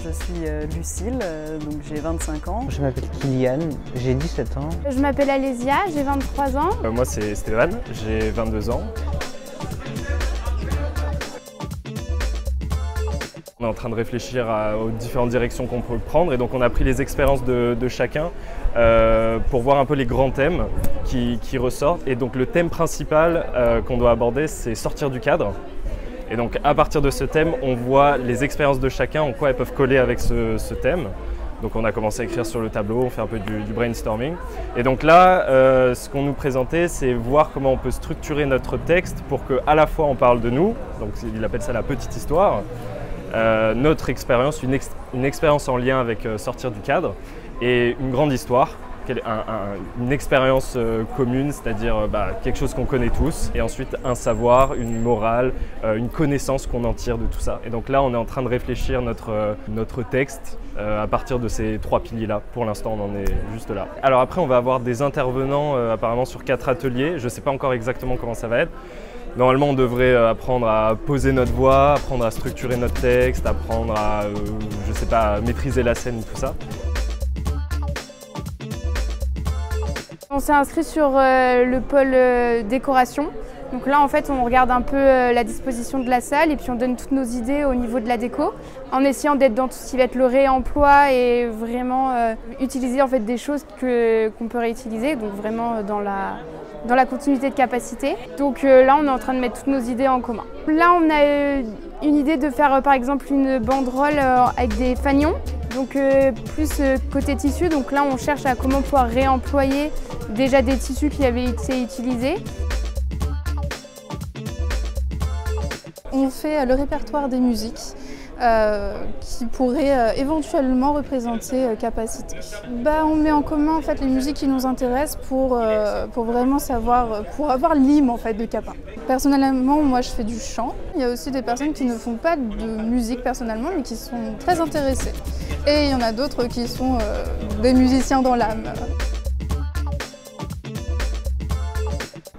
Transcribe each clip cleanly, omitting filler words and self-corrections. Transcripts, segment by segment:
je suis Lucille, donc j'ai 25 ans. Je m'appelle Kylian, j'ai 17 ans. Je m'appelle Alésia, j'ai 23 ans. Moi c'est Stéphane, j'ai 22 ans. On est en train de réfléchir aux différentes directions qu'on peut prendre et donc on a pris les expériences de chacun pour voir un peu les grands thèmes qui ressortent. Et donc le thème principal qu'on doit aborder, c'est sortir du cadre. Et donc à partir de ce thème, on voit les expériences de chacun, en quoi elles peuvent coller avec ce thème. Donc on a commencé à écrire sur le tableau, on fait un peu du brainstorming. Et donc là, ce qu'on nous présentait, c'est voir comment on peut structurer notre texte pour qu'à la fois on parle de nous, donc il appelle ça la petite histoire, notre expérience, une expérience en lien avec sortir du cadre, et une grande histoire, une expérience commune, c'est-à-dire quelque chose qu'on connaît tous, et ensuite un savoir, une morale, une connaissance qu'on en tire de tout ça. Et donc là, on est en train de réfléchir notre texte à partir de ces 3 piliers-là. Pour l'instant, on en est juste là. Alors après, on va avoir des intervenants apparemment sur 4 ateliers. Je ne sais pas encore exactement comment ça va être. Normalement, on devrait apprendre à poser notre voix, apprendre à structurer notre texte, apprendre à, je sais pas, maîtriser la scène, tout ça. On s'est inscrit sur le pôle décoration. Donc là, en fait, on regarde un peu la disposition de la salle et puis on donne toutes nos idées au niveau de la déco, en essayant d'être dans tout ce qui va être le réemploi et vraiment utiliser en fait des choses qu'on peut réutiliser, donc vraiment dans la continuité de capacité. Donc là, on est en train de mettre toutes nos idées en commun. Là, on a une idée de faire par exemple une banderole avec des fanions. Donc plus côté tissu, donc là on cherche à comment pouvoir réemployer déjà des tissus qui avaient été utilisés. On fait le répertoire des musiques qui pourraient éventuellement représenter Capacité. On met en commun en fait, les musiques qui nous intéressent pour vraiment savoir, pour avoir l'hymne en fait, de Capa. Personnellement, moi je fais du chant. Il y a aussi des personnes qui ne font pas de musique personnellement mais qui sont très intéressées. Et il y en a d'autres qui sont des musiciens dans l'âme.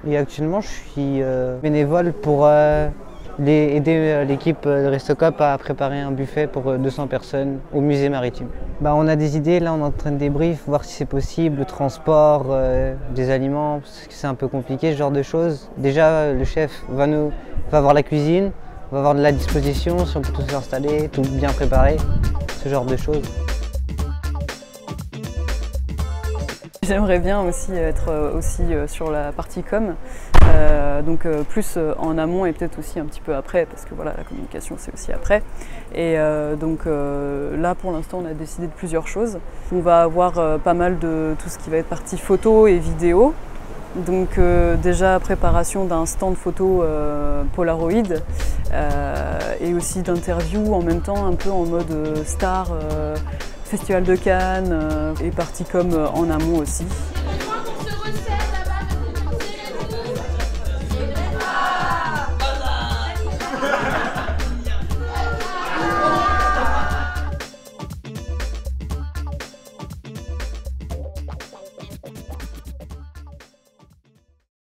Et actuellement, je suis bénévole pour aider l'équipe de Restocop à préparer un buffet pour 200 personnes au musée maritime. On a des idées, là on est en train de débrief, voir si c'est possible, le transport des aliments, parce que c'est un peu compliqué ce genre de choses. Déjà, le chef va voir la cuisine, va avoir de la disposition, si on peut tout s'installer, tout bien préparer, ce genre de choses. J'aimerais bien aussi être sur la partie com, donc plus en amont et peut-être aussi un petit peu après, parce que voilà, la communication c'est aussi après. Et donc là pour l'instant on a décidé de plusieurs choses. On va avoir pas mal de tout ce qui va être partie photo et vidéo. Donc déjà préparation d'un stand photo Polaroid et aussi d'interviews en même temps un peu en mode star. Festival de Cannes et partie com en amont aussi.